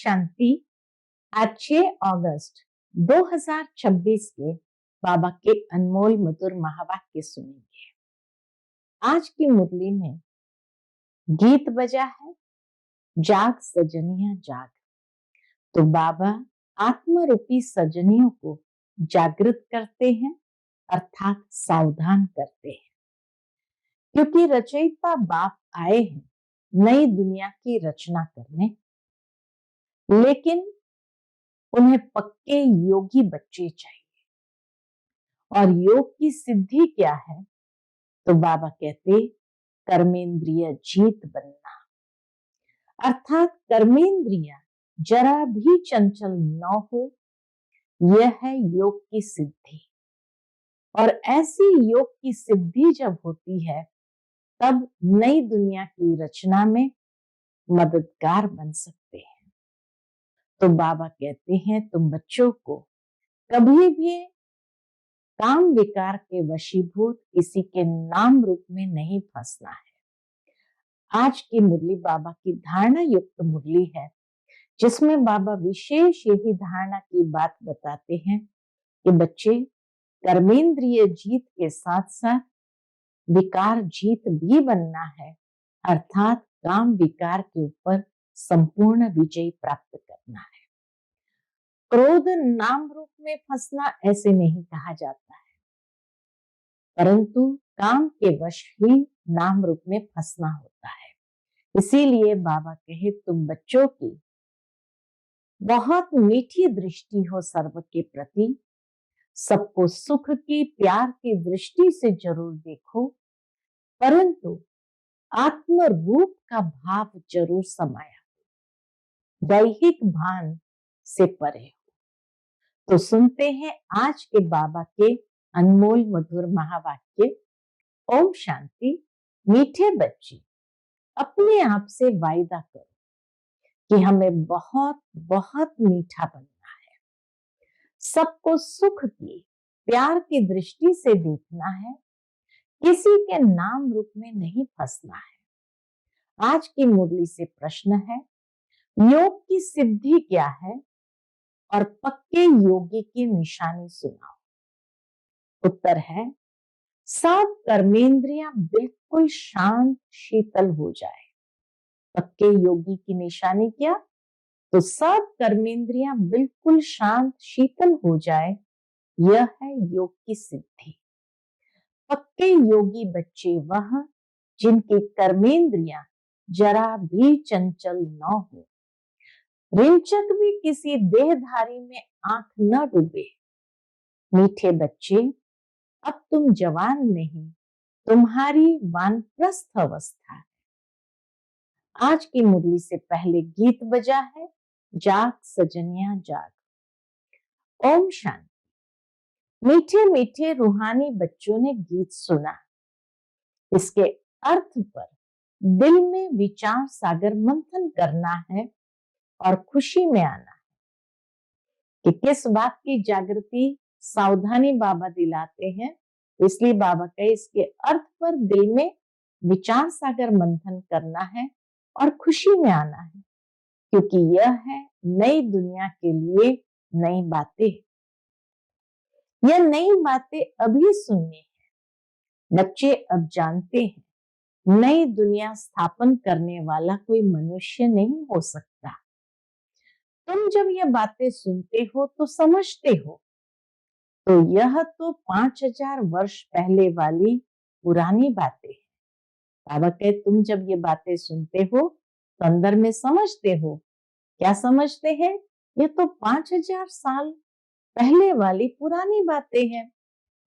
शांति। आज 6 अगस्त 2026 के बाबा के अनमोल मधुर महावाक्य सुनेंगे। आज की मुरली में गीत बजा है, जाग सजनिया जाग। तो बाबा आत्मा रूपी सजनियों को जागृत करते हैं, अर्थात सावधान करते हैं, क्योंकि रचयिता बाप आए हैं नई दुनिया की रचना करने, लेकिन उन्हें पक्के योगी बच्चे चाहिए। और योग की सिद्धि क्या है? तो बाबा कहते कर्मेंद्रिय जीत बनना, अर्थात कर्मेंद्रिया जरा भी चंचल न हो, यह है योग की सिद्धि। और ऐसी योग की सिद्धि जब होती है, तब नई दुनिया की रचना में मददगार बन सकते हैं। तो बाबा कहते हैं तुम बच्चों को कभी भी काम विकार के वशीभूत किसी के नाम रूप में नहीं फंसना है। आज की मुरली बाबा की धारणा युक्त मुरली है, जिसमें बाबा विशेष यही धारणा की बात बताते हैं कि बच्चे कर्मेंद्रिय जीत के साथ साथ विकार जीत भी बनना है, अर्थात काम विकार के ऊपर संपूर्ण विजय प्राप्त करना है। क्रोध नाम रूप में फंसना ऐसे नहीं कहा जाता है, परंतु काम के वश ही नाम रूप में फंसना होता है। इसीलिए बाबा कहे तुम बच्चों की बहुत मीठी दृष्टि हो सर्व के प्रति, सबको सुख की प्यार की दृष्टि से जरूर देखो, परंतु आत्म रूप का भाव जरूर समाया, दैहिक भान से परे हो। तो सुनते हैं आज के बाबा के अनमोल मधुर महावाक्य। ओम शांति। मीठे बच्चे, अपने आप से वायदा करो कि हमें बहुत बहुत मीठा बनना है, सबको सुख की प्यार की दृष्टि से देखना है, किसी के नाम रूप में नहीं फंसना है। आज की मुरली से प्रश्न है, योग की सिद्धि क्या है और पक्के योगी की निशानी सुनाओ। उत्तर है, सब कर्मेंद्रियां बिल्कुल शांत शीतल हो जाए। पक्के योगी की निशानी क्या? तो सब कर्मेंद्रियां बिल्कुल शांत शीतल हो जाए, यह है योग की सिद्धि। पक्के योगी बच्चे वह जिनकी कर्मेंद्रियां जरा भी चंचल न हो, रिंचक भी किसी देहधारी में आंख न डूबे। मीठे बच्चे, अब तुम जवान नहीं, तुम्हारी वानप्रस्थ अवस्था है। आज की मुरली से पहले गीत बजा है, जाग सजनिया जाग। ओम शांति। मीठे मीठे रूहानी बच्चों ने गीत सुना, इसके अर्थ पर दिल में विचार सागर मंथन करना है और खुशी में आना है कि किस बात की जागृति सावधानी बाबा दिलाते हैं। इसलिए बाबा के इसके अर्थ पर दिल में विचार सागर मंथन करना है और खुशी में आना है, क्योंकि यह है नई दुनिया के लिए नई बातें। यह नई बातें अभी सुननी है। बच्चे अब जानते हैं नई दुनिया स्थापन करने वाला कोई मनुष्य नहीं हो सकता। तुम जब यह बातें सुनते हो तो समझते हो, तो यह तो 5000 वर्ष पहले वाली पुरानी बातें हैं। बाबा कहे तुम जब ये बातें सुनते हो तो अंदर में समझते हो। क्या समझते हैं? ये तो 5000 साल पहले वाली पुरानी बातें हैं,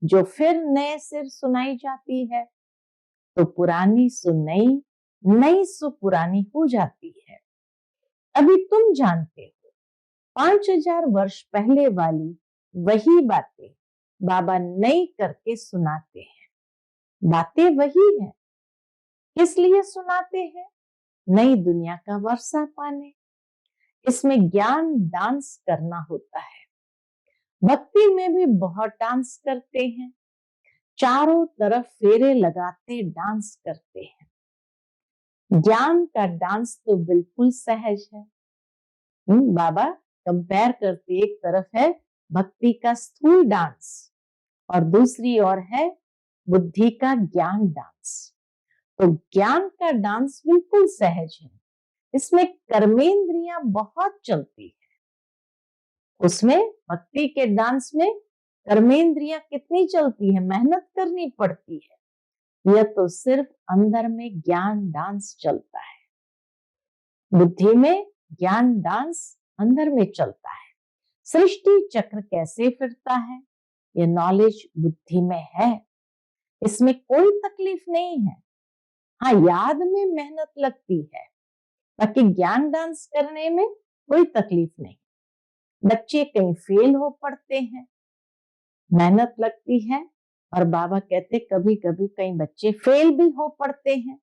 जो फिर नए सिर सुनाई जाती है। तो पुरानी सु नई, नई सु पुरानी हो जाती है। अभी तुम जानते हो 5000 वर्ष पहले वाली वही बातें बाबा नई करके सुनाते हैं। बातें वही है, किस लिए सुनाते हैं? नई दुनिया का वर्षा पाने। इसमें ज्ञान डांस करना होता है। भक्ति में भी बहुत डांस करते हैं, चारों तरफ फेरे लगाते डांस करते हैं। ज्ञान का डांस तो बिल्कुल सहज है। बाबा कंपेयर करते, एक तरफ है भक्ति का स्थूल डांस और दूसरी ओर है बुद्धि का ज्ञान डांस। तो ज्ञान का डांस बिल्कुल सहज है, इसमें कर्मेंद्रियां बहुत चलती है। उसमें भक्ति के डांस में कर्मेंद्रियां कितनी चलती है, मेहनत करनी पड़ती है। यह तो सिर्फ अंदर में ज्ञान डांस चलता है, बुद्धि में ज्ञान डांस अंदर में चलता है। सृष्टि चक्र कैसे फिरता है, ये नॉलेज बुद्धि में है, इसमें कोई तकलीफ नहीं है। हाँ, याद में मेहनत लगती है, बाकी ज्ञान डांस करने में कोई तकलीफ नहीं। बच्चे कहीं फेल हो पड़ते हैं, मेहनत लगती है, और बाबा कहते कभी कभी कई बच्चे फेल भी हो पड़ते हैं।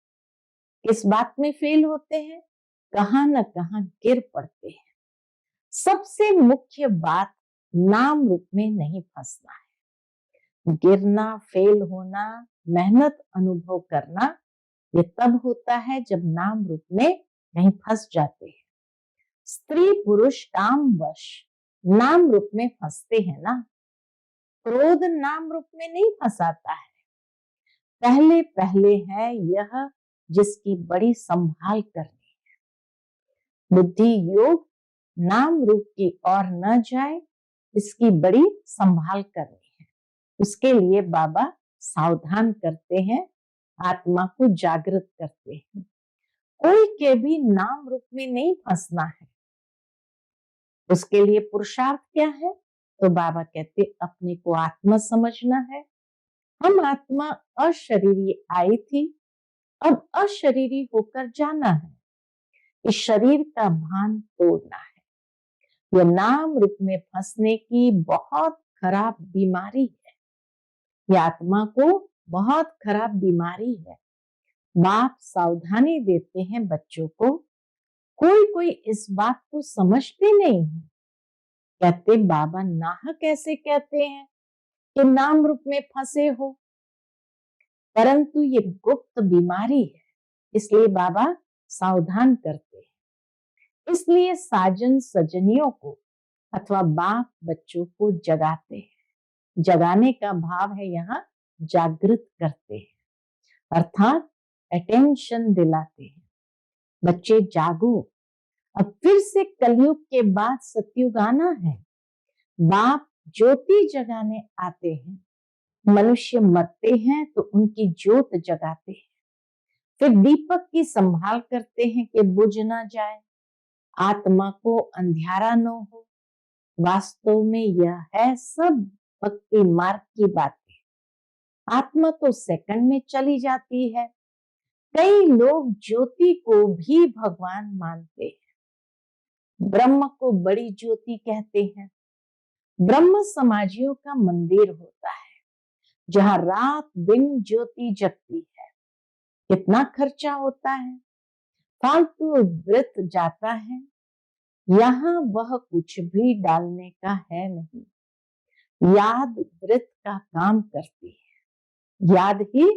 किस बात में फेल होते हैं, कहां न कहां गिर पड़ते हैं। सबसे मुख्य बात, नाम रूप में नहीं फंसना है। गिरना, फेल होना, मेहनत अनुभव करना, ये तब होता है जब नाम रूप में नहीं फंस जाते हैं। स्त्री पुरुष काम वश नाम रूप में फंसते हैं ना। क्रोध नाम रूप में नहीं फंसाता है, पहले पहले है यह जिसकी बड़ी संभाल करनी है। बुद्धि योग नाम रूप की ओर न जाए, इसकी बड़ी संभाल करनी है। उसके लिए बाबा सावधान करते हैं, आत्मा को जागृत करते हैं। कोई के भी नाम रूप में नहीं फंसना है। उसके लिए पुरुषार्थ क्या है, तो बाबा कहते अपने को आत्मा समझना है। हम आत्मा अशरीरी आई थी, अब अशरीरी होकर जाना है। इस शरीर का भान तोड़ना है। यह नाम रूप में फंसने की बहुत खराब बीमारी है। यह आत्मा को बहुत खराब बीमारी है। बाप सावधानी देते हैं बच्चों को। कोई कोई इस बात को समझते नहीं है, कहते बाबा नाहक ऐसे कहते हैं कि नाम रूप में फंसे हो, परंतु ये गुप्त बीमारी है, इसलिए बाबा सावधान करते हैं। इसलिए साजन सजनियों को अथवा बाप बच्चों को जगाते हैं। जगाने का भाव है यहाँ जागृत करते हैं, अर्थात अटेंशन दिलाते हैं। बच्चे जागो, अब फिर से कलयुग के बाद सतयुग आना है। बाप ज्योति जगाने आते हैं। मनुष्य मरते हैं तो उनकी ज्योत जगाते हैं, फिर दीपक की संभाल करते हैं कि बुझ ना जाए, आत्मा को अंधियारा न हो। वास्तव में यह है सब भक्ति मार्ग की बातें। आत्मा तो सेकंड में चली जाती है। कई लोग ज्योति को भी भगवान मानते हैं। ब्रह्म को बड़ी ज्योति कहते हैं। ब्रह्म समाजियों का मंदिर होता है, जहां रात दिन ज्योति जगती है। कितना खर्चा होता है, फालतू व्रत जाता है, यहाँ वह कुछ भी डालने का है नहीं। याद व्रत का काम करती है, याद ही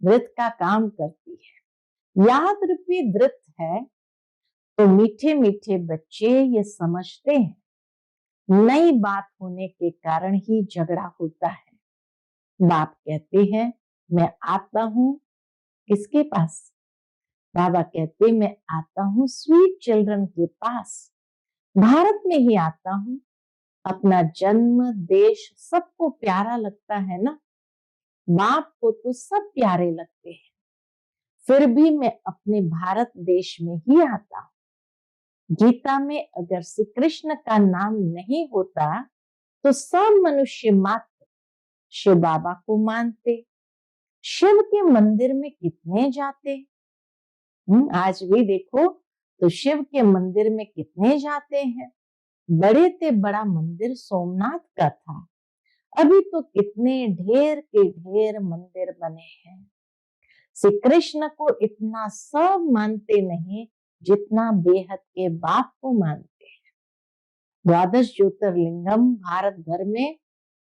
व्रत का काम करती है। याद रूपी व्रत है, तो मीठे मीठे बच्चे ये समझते हैं, नई बात होने के कारण ही झगड़ा होता है। बाप कहते हैं मैं आता हूं किसके पास, बाबा कहते मैं आता हूं स्वीट चिल्ड्रन के पास। भारत में ही आता हूं। अपना जन्म देश सबको प्यारा लगता है ना, बाप को तो सब प्यारे लगते हैं, फिर भी मैं अपने भारत देश में ही आता हूं। गीता में अगर श्री कृष्ण का नाम नहीं होता तो सब मनुष्य मात्र शिव बाबा को मानते। शिव के मंदिर में कितने जाते, आज भी देखो तो शिव के मंदिर में कितने जाते हैं। बड़े से बड़ा मंदिर सोमनाथ का था, अभी तो कितने ढेर के ढेर मंदिर बने हैं। श्री कृष्ण को इतना सब मानते नहीं जितना बेहद के बाप को मानते हैं। द्वादश ज्योतिर्लिंगम भारत भर में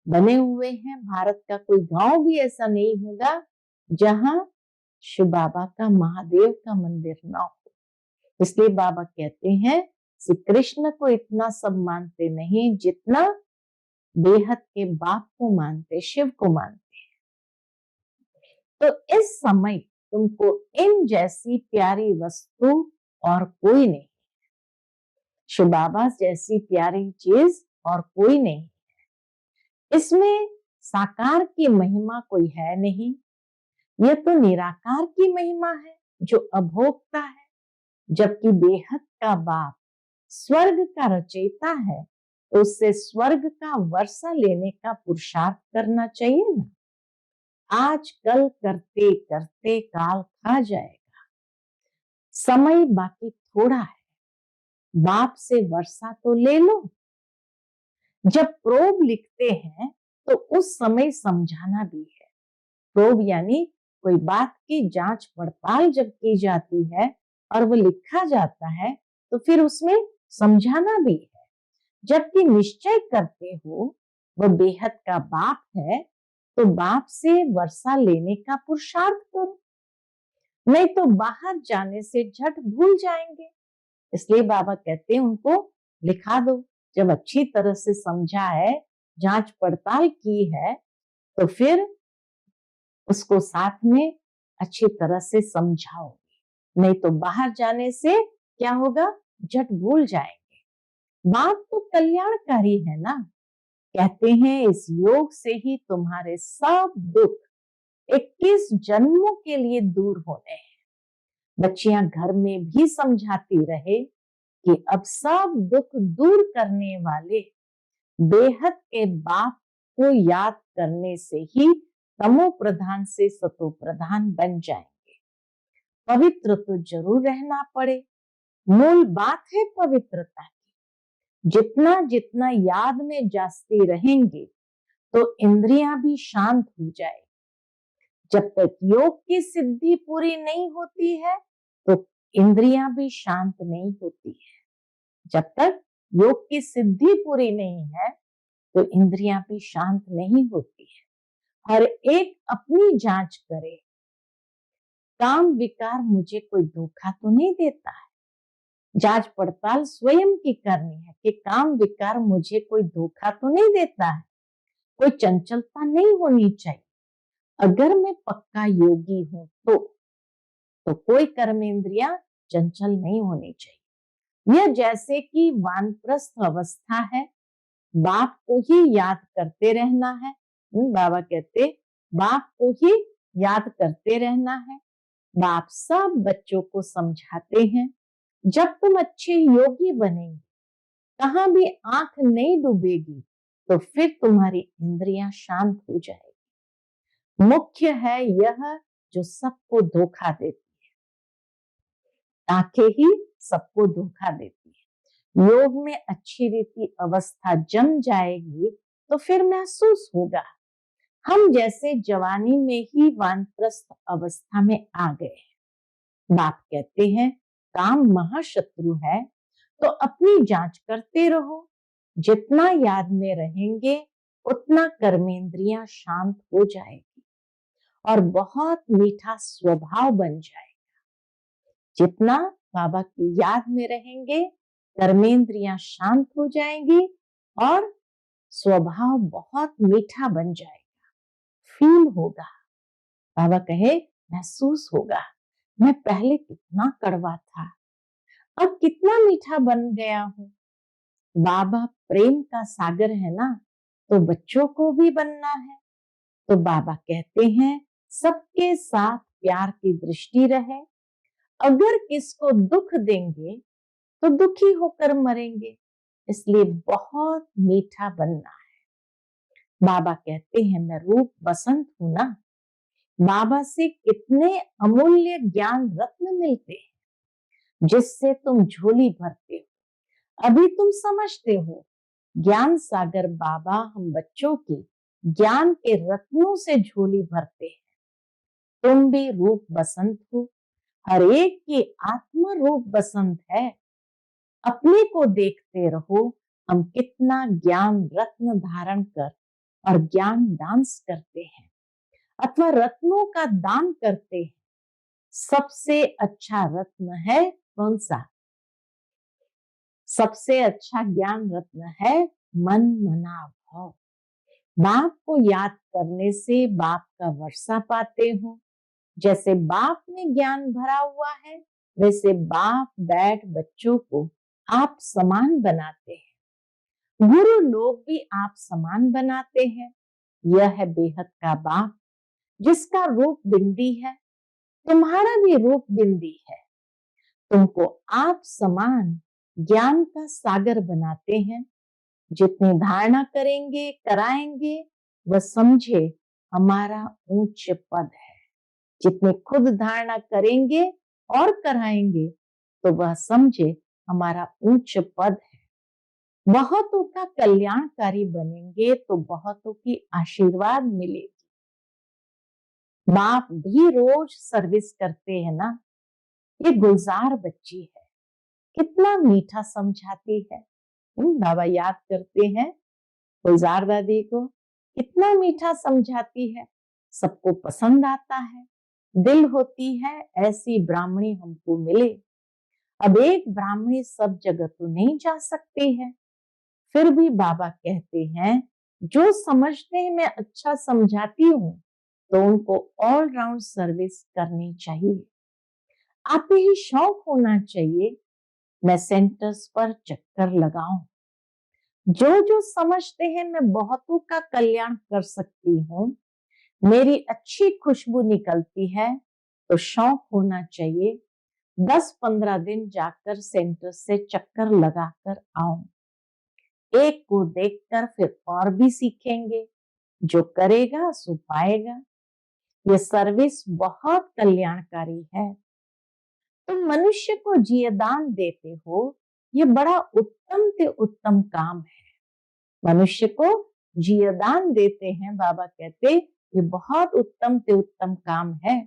बने हुए हैं। भारत का कोई गांव भी ऐसा नहीं होगा जहां शिव बाबा का, महादेव का मंदिर ना हो। इसलिए बाबा कहते हैं श्री कृष्ण को इतना सब मानते नहीं जितना बेहद के बाप को मानते, शिव को मानते। तो इस समय तुमको इन जैसी प्यारी वस्तु और कोई नहीं, शिव बाबा जैसी प्यारी चीज और कोई नहीं। इसमें साकार की महिमा कोई है नहीं, यह तो निराकार की महिमा है जो अभोक्ता है। जबकि बेहद का बाप स्वर्ग का रचयिता है, तो उससे स्वर्ग का वर्षा लेने का पुरुषार्थ करना चाहिए ना। आज कल करते करते काल खा जाएगा, समय बाकी थोड़ा है, बाप से वर्षा तो ले लो। जब प्रोब लिखते हैं तो उस समय समझाना भी है। प्रोब यानी कोई बात की जांच पड़ताल जब की जाती है और वो लिखा जाता है तो फिर उसमें समझाना भी है। जबकि निश्चय करते हो वह बेहद का बाप है, तो बाप से वर्षा लेने का पुरुषार्थ करो, नहीं तो बाहर जाने से झट भूल जाएंगे। इसलिए बाबा कहते हैं उनको लिखा दो। जब अच्छी तरह से समझा है, जांच पड़ताल की है, तो फिर उसको साथ में अच्छी तरह से समझाओ, नहीं तो बाहर जाने से क्या होगा, झट भूल जाएंगे। बात तो कल्याणकारी है ना। कहते हैं इस योग से ही तुम्हारे सब दुख 21 जन्मों के लिए दूर होने हैं। बच्चियां घर में भी समझाती रहे कि अब सब दुख दूर करने वाले बेहद के बाप को याद करने से ही तमो प्रधान से सतो प्रधान बन जाएंगे। पवित्र तो जरूर रहना पड़े, मूल बात है पवित्रता की। जितना जितना याद में जाती रहेंगे तो इंद्रियां भी शांत हो जाएगी। जब तक योग की सिद्धि पूरी नहीं होती है तो इंद्रियां भी शांत नहीं होती है। जब तक योग की सिद्धि पूरी नहीं है तो इंद्रियां भी शांत नहीं होती है। हर एक अपनी जांच करे, काम विकार मुझे कोई धोखा तो नहीं देता है। जांच पड़ताल स्वयं की करनी है कि काम विकार मुझे कोई धोखा तो नहीं देता है, कोई चंचलता नहीं होनी चाहिए। अगर मैं पक्का योगी हूं तो कोई कर्मेंद्रियां चंचल नहीं होनी चाहिए। यह जैसे कि वानप्रस्थ अवस्था है, बाप को ही याद करते रहना है। बाबा कहते बाप को ही याद करते रहना है। बाप सब बच्चों को समझाते हैं, जब तुम अच्छे योगी बनेंगे, कहां भी आंख नहीं डूबेगी, तो फिर तुम्हारी इंद्रियां शांत हो जाएगी। मुख्य है यह जो सबको धोखा देती है, आंखें ही सबको धोखा देती है। योग में अच्छी रीति अवस्था जम जाएगी तो फिर महसूस होगा हम जैसे जवानी में ही वानप्रस्थ अवस्था में आ गए। बाप कहते हैं काम महाशत्रु है, तो अपनी जांच करते रहो। जितना याद में रहेंगे उतना कर्मेंद्रियां शांत हो जाएगी और बहुत मीठा स्वभाव बन जाएगा। जितना बाबा की याद में रहेंगे कर्मेंद्रियां शांत हो जाएंगी और स्वभाव बहुत मीठा बन जाएगा। फील होगा, बाबा कहे महसूस होगा, मैं पहले कितना कड़वा था, अब कितना मीठा बन गया हूं। बाबा प्रेम का सागर है ना, तो बच्चों को भी बनना है। तो बाबा कहते हैं सबके साथ प्यार की दृष्टि रहे। अगर किसको दुख देंगे तो दुखी होकर मरेंगे, इसलिए बहुत मीठा बनना है। बाबा कहते हैं मैं रूप बसंत हूं ना। बाबा से कितने अमूल्य ज्ञान रत्न मिलते हैं जिससे तुम झोली भरते हो। अभी तुम समझते हो ज्ञान सागर बाबा हम बच्चों की ज्ञान के रत्नों से झोली भरते हैं। तुम भी रूप बसंत हो, हर एक की आत्मा रूप बसंत है। अपने को देखते रहो हम कितना ज्ञान रत्न धारण कर और ज्ञान डांस करते हैं अथवा रत्नों का दान करते हैं। सबसे अच्छा रत्न है कौन सा? सबसे अच्छा ज्ञान रत्न है मन मना भाव। बाप को याद करने से बाप का वर्षा पाते हो। जैसे बाप में ज्ञान भरा हुआ है, वैसे बाप बैठ बच्चों को आप समान बनाते हैं। गुरु लोग भी आप समान बनाते हैं। यह है बेहद का बाप, जिसका रूप बिंदी है। तुम्हारा भी रूप बिंदी है। तुमको आप समान ज्ञान का सागर बनाते हैं। जितनी धारणा करेंगे कराएंगे, वह समझे हमारा उच्च पद है। जितने खुद धारणा करेंगे और कराएंगे, तो वह समझे हमारा उच्च पद है। बहुतों का कल्याणकारी बनेंगे तो बहुतों की आशीर्वाद मिलेगी। बाप भी रोज सर्विस करते हैं ना। ये गुलजार बच्ची है, कितना मीठा समझाती है। बाबा याद करते हैं गुलजार दादी को, कितना मीठा समझाती है, सबको पसंद आता है। दिल होती है ऐसी ब्राह्मणी हमको मिले। अब एक ब्राह्मणी सब जगह तो नहीं जा सकती है, फिर भी बाबा कहते हैं जो समझते हैं मैं अच्छा समझाती हूँ, तो उनको ऑल राउंड सर्विस करनी चाहिए। आप ही शौक होना चाहिए मैं सेंटर्स पर चक्कर लगाऊं। जो जो समझते हैं मैं बहुतों का कल्याण कर सकती हूँ, मेरी अच्छी खुशबू निकलती है, तो शौक होना चाहिए 10-15 दिन जाकर सेंटर से चक्कर लगाकर आऊं। एक को देखकर फिर और भी सीखेंगे। जो करेगा सो पाएगा। ये सर्विस बहुत कल्याणकारी है। तुम मनुष्य को जीवदान देते हो, ये बड़ा उत्तम से उत्तम काम है। मनुष्य को जीवदान देते हैं, बाबा कहते ये बहुत उत्तम से उत्तम काम है।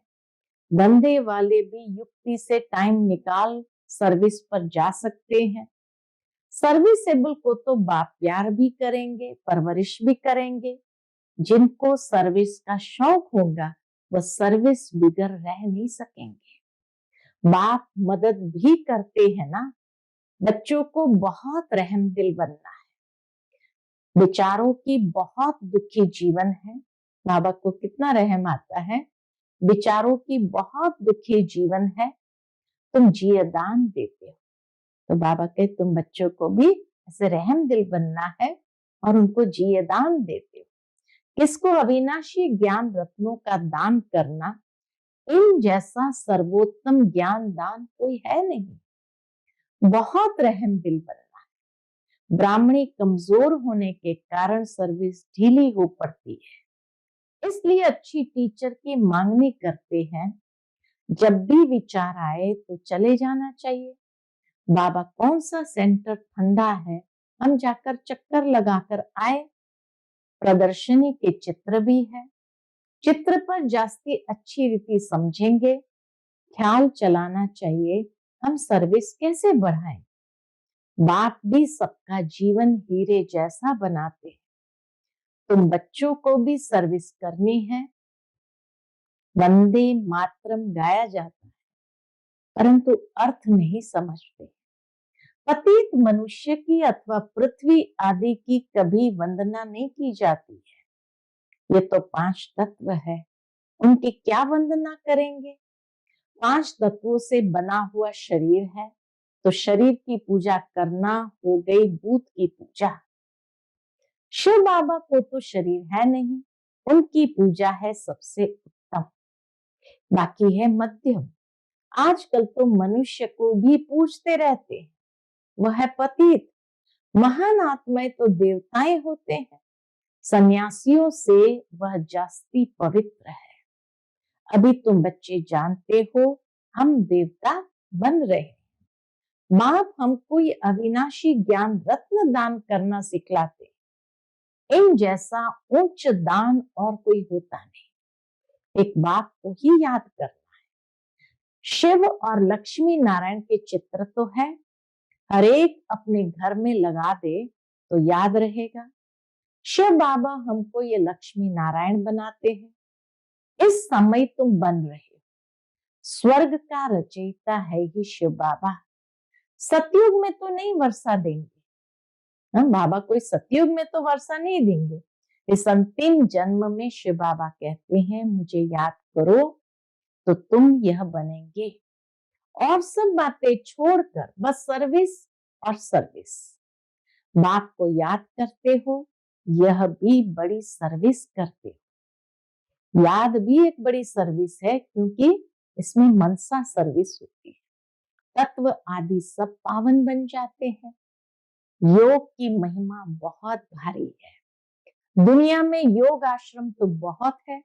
धंधे वाले भी युक्ति से टाइम निकाल सर्विस पर जा सकते हैं। सर्विसेबल को तो बाप प्यार भी करेंगे, परवरिश भी करेंगे। जिनको सर्विस का शौक होगा, वह सर्विस बिगर रह नहीं सकेंगे। बाप मदद भी करते हैं ना। बच्चों को बहुत रहम दिल बनना है। बेचारों की बहुत दुखी जीवन है। बाबा को कितना रहम आता है। बेचारों की बहुत दुखी जीवन है, तुम जीवदान देते हो। तो बाबा के तुम बच्चों को भी ऐसे रहम दिल बनना है और उनको जीवदान देते हो। किसको अविनाशी ज्ञान रत्नों का दान करना, इन जैसा सर्वोत्तम ज्ञान दान कोई है नहीं। बहुत रहम दिल बनना है। ब्राह्मणी कमजोर होने के कारण सर्विस ढीली हो पड़ती है, इसलिए अच्छी टीचर की मांगनी करते हैं। जब भी विचार आए तो चले जाना चाहिए। बाबा कौन सा सेंटर ठंडा है, हम जाकर चक्कर लगाकर आए। प्रदर्शनी के चित्र भी है, चित्र पर जास्ती अच्छी रीति समझेंगे। ख्याल चलाना चाहिए हम सर्विस कैसे बढ़ाएं। बाप भी सबका जीवन हीरे जैसा बनाते हैं। तुम बच्चों को भी सर्विस करनी है। वंदे मातरम गाया जाता है, परंतु अर्थ नहीं समझते। पतित मनुष्य की अथवा पृथ्वी आदि की कभी वंदना नहीं की जाती है। ये तो 5 तत्व है, उनकी क्या वंदना करेंगे। 5 तत्वों से बना हुआ शरीर है, तो शरीर की पूजा करना हो गई भूत की पूजा। शिव बाबा को तो शरीर है नहीं, उनकी पूजा है सबसे उत्तम। बाकी है मध्यम। आजकल तो मनुष्य को भी पूछते रहते हैं, वह है पतित। महान आत्माएं तो देवताएं होते हैं, सन्यासियों से वह जास्ती पवित्र है। अभी तुम बच्चे जानते हो हम देवता बन रहे हैं। बाप हमको ये अविनाशी ज्ञान रत्न दान करना सिखलाते। इन जैसा उच्च दान और कोई होता नहीं। एक बाप को ही याद करना है। शिव और लक्ष्मी नारायण के चित्र तो है, हर एक अपने घर में लगा दे तो याद रहेगा। शिव बाबा हमको ये लक्ष्मी नारायण बनाते हैं। इस समय तुम बन रहे हो। स्वर्ग का रचयिता है ही शिव बाबा। सतयुग में तो नहीं वर्षा देंगे, बाबा कोई सतयुग में तो वर्षा नहीं देंगे। इस अंतिम जन्म में शिव बाबा कहते हैं मुझे याद करो तो तुम यह बनेंगे, और सब बातें छोड़कर बस सर्विस और सर्विस। बाप को याद करते हो, यह भी बड़ी सर्विस करते हो। याद भी एक बड़ी सर्विस है, क्योंकि इसमें मनसा सर्विस होती है। तत्व आदि सब पावन बन जाते हैं। योग की महिमा बहुत भारी है। दुनिया में योग आश्रम तो बहुत है,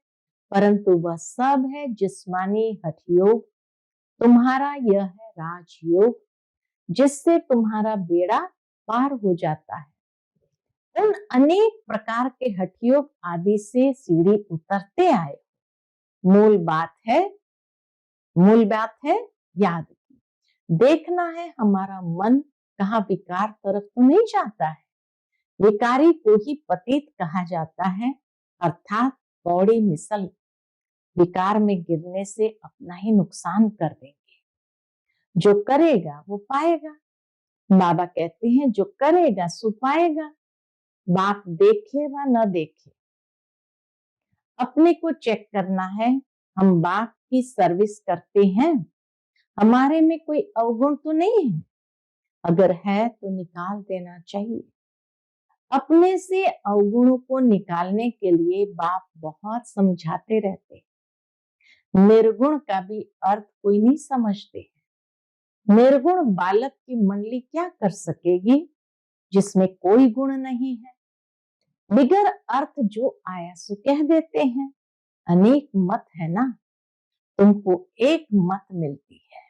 परंतु वह सब है जिस्मानी हठ योग। तुम्हारा यह है राजयोग, जिससे तुम्हारा बेड़ा पार हो जाता है। उन अनेक प्रकार के हठ योग आदि से सीढ़ी उतरते आए। मूल बात है याद की। देखना है हमारा मन कहाँ विकार तरफ तो नहीं जाता है। विकारी को ही पतित कहा जाता है, अर्थात कौड़ी मिसल। विकार में गिरने से अपना ही नुकसान कर देंगे। जो करेगा वो पाएगा। बाबा कहते हैं जो करेगा सो पाएगा। बाप देखे व न देखे, अपने को चेक करना है। हम बाप की सर्विस करते हैं, हमारे में कोई अवगुण तो नहीं है। अगर है तो निकाल देना चाहिए। अपने से अवगुणों को निकालने के लिए बाप बहुत समझाते रहते। निर्गुण का भी अर्थ कोई नहीं समझते। निर्गुण बालक की मंडली क्या कर सकेगी जिसमें कोई गुण नहीं है। बिगर अर्थ जो आया सो कह देते हैं। अनेक मत है ना, तुमको एक मत मिलती है,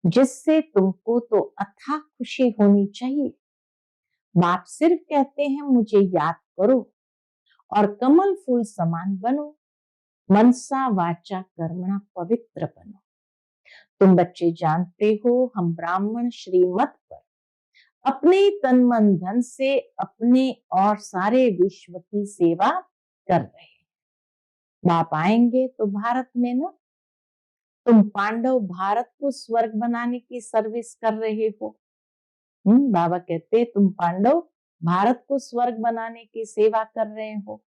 जिससे तुमको तो अथाह खुशी होनी चाहिए। बाप सिर्फ कहते हैं मुझे याद करो और कमल फूल समान बनो, मनसा वाचा कर्मणा पवित्र बनो। तुम बच्चे जानते हो हम ब्राह्मण श्रीमत पर अपने तन मन धन से अपने और सारे विश्व की सेवा कर रहे हैं। बाप आएंगे तो भारत में ना, तुम पांडव भारत को स्वर्ग बनाने की सर्विस कर रहे हो। बाबा कहते तुम पांडव भारत को स्वर्ग बनाने की सेवा कर रहे हो।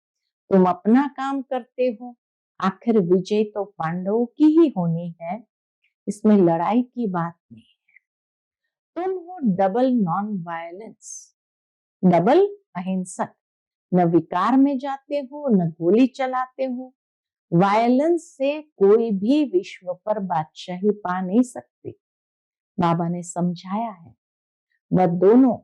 तुम अपना काम करते हो, आखिर विजय तो पांडवों की ही होनी है, इसमें लड़ाई की बात नहीं है। तुम हो डबल नॉन वायलेंस, डबल अहिंसक। न विकार में जाते हो न गोली चलाते हो। वायलेंस से कोई भी विश्व पर बादशाही पा नहीं सकती। बाबा ने समझाया है। वह दोनों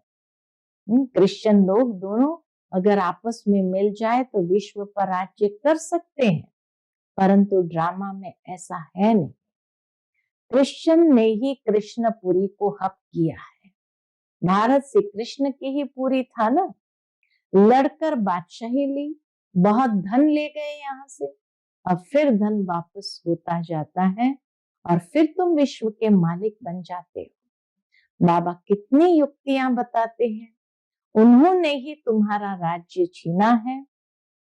क्रिश्चियन लोग दोनों अगर आपस में मिल जाए तो विश्व पर राज्य कर सकते हैं, परंतु ड्रामा में ऐसा है नहीं। कृष्ण ने ही कृष्णपुरी को हक किया है। भारत से कृष्ण की ही पूरी था ना। लड़कर बादशाही ली, बहुत धन ले गए यहाँ से, अब फिर धन वापस होता जाता है और फिर तुम विश्व के मालिक बन जाते हो। बाबा कितनी युक्तियां बताते हैं। उन्होंने ही तुम्हारा राज्य छीना है,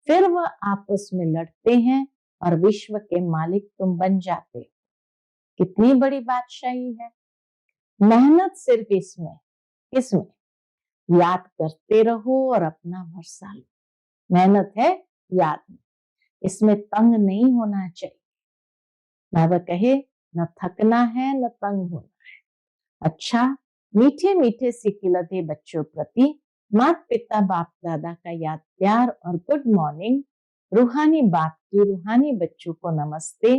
फिर वह आपस में लड़ते हैं और विश्व के मालिक तुम बन जाते हो। कितनी बड़ी बादशाही है। मेहनत सिर्फ इसमें याद करते रहो और अपना भरसा लो। मेहनत है याद में, इसमें तंग नहीं होना चाहिए। बाबा कहे न थकना है न तंग होना है। अच्छा, मीठे मीठे से खिलते बच्चों प्रति माता पिता बाप दादा का याद प्यार और गुड मॉर्निंग। रूहानी बाप की रूहानी बच्चों को नमस्ते।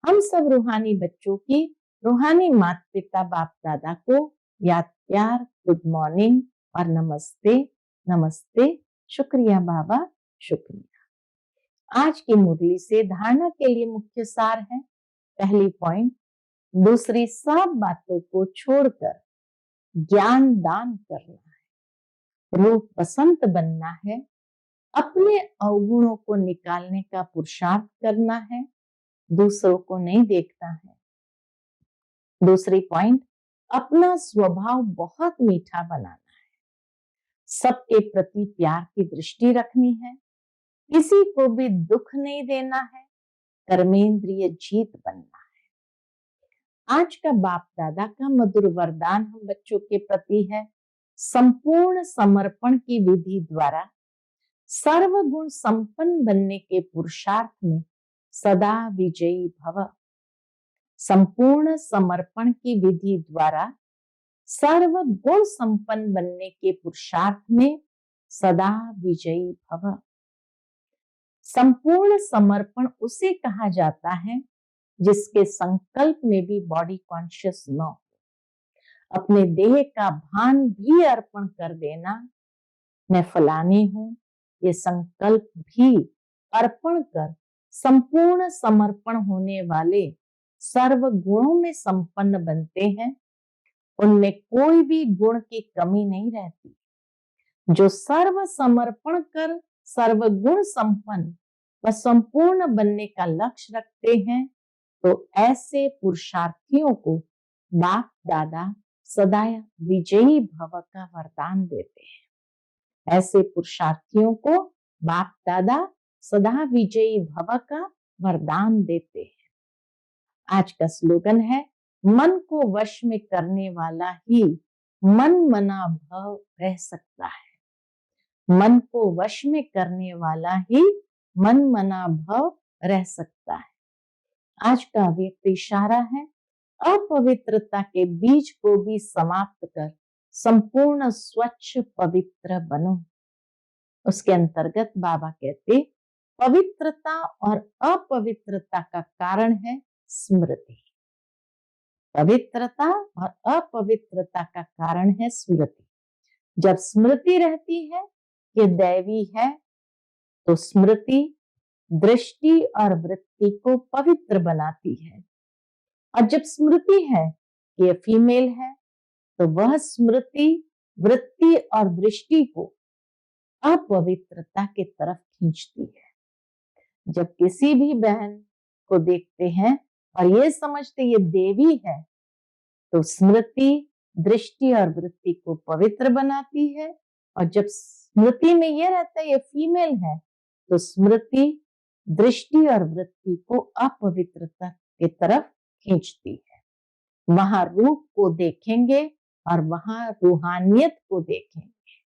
हम सब रूहानी बच्चों की रूहानी माता पिता बाप दादा को याद प्यार, गुड मॉर्निंग और नमस्ते नमस्ते। शुक्रिया बाबा, शुक्रिया। आज की मुरली से धारणा के लिए मुख्य सार है। पहली पॉइंट, दूसरी सब बातों को छोड़कर ज्ञान दान करना है, रूप बसंत बनना है, अपने अवगुणों को निकालने का पुरुषार्थ करना है, दूसरों को नहीं देखना है। दूसरी पॉइंट, अपना स्वभाव बहुत मीठा बनाना है, सबके प्रति प्यार की दृष्टि रखनी है, किसी को भी दुख नहीं देना है, कर्मेंद्रिय जीत बनना है। आज का बाप दादा का मधुर वरदान हम बच्चों के प्रति है, संपूर्ण समर्पण की विधि द्वारा सर्वगुण संपन्न बनने के पुरुषार्थ में सदा विजयी भव। संपूर्ण समर्पण की विधि द्वारा सर्वगुण संपन्न बनने के पुरुषार्थ में सदा विजयी भव। संपूर्ण समर्पण उसे कहा जाता है जिसके संकल्प में भी बॉडी कॉन्शियस न हो, अपने देह का भान भी अर्पण कर देना, मैं फलानी हूं, ये संकल्प भी अर्पण कर संपूर्ण समर्पण होने वाले सर्व गुणों में संपन्न बनते हैं। उनमें कोई भी गुण की कमी नहीं रहती। जो सर्व समर्पण कर सर्वगुण संपन्न व संपूर्ण बनने का लक्ष्य रखते हैं, तो ऐसे पुरुषार्थियों को बाप दादा सदा विजयी भव का वरदान देते हैं। ऐसे पुरुषार्थियों को बाप दादा सदा विजयी भव का वरदान देते हैं। आज का स्लोगन है, मन को वश में करने वाला ही मन मना भव रह सकता है। मन को वश में करने वाला ही मन मना भव रह सकता है। आज का व्यक्ति इशारा है, अपवित्रता के बीज को भी समाप्त कर संपूर्ण स्वच्छ पवित्र बनो। उसके अंतर्गत बाबा कहते, पवित्रता और अपवित्रता का कारण है स्मृति। पवित्रता और अपवित्रता का कारण है स्मृति। जब स्मृति रहती है कि दैवी है, तो स्मृति दृष्टि और वृत्ति को पवित्र बनाती है। और जब स्मृति है कि ये फीमेल है, तो वह स्मृति वृत्ति और दृष्टि को अपवित्रता की तरफ खींचती है। जब किसी भी बहन को देखते हैं और ये समझते ये देवी है, तो स्मृति दृष्टि और वृत्ति को पवित्र बनाती है। और जब स्मृति में ये रहता है ये फीमेल है, तो स्मृति दृष्टि और वृत्ति को अपवित्रता की तरफ खींचती है। वहां रूप को देखेंगे और वहां रूहानियत को देखेंगे।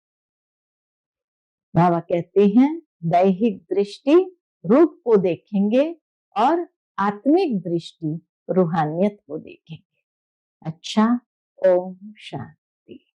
बाबा कहते हैं, दैहिक दृष्टि रूप को देखेंगे और आत्मिक दृष्टि रूहानियत को देखेंगे। अच्छा, ओम शांति।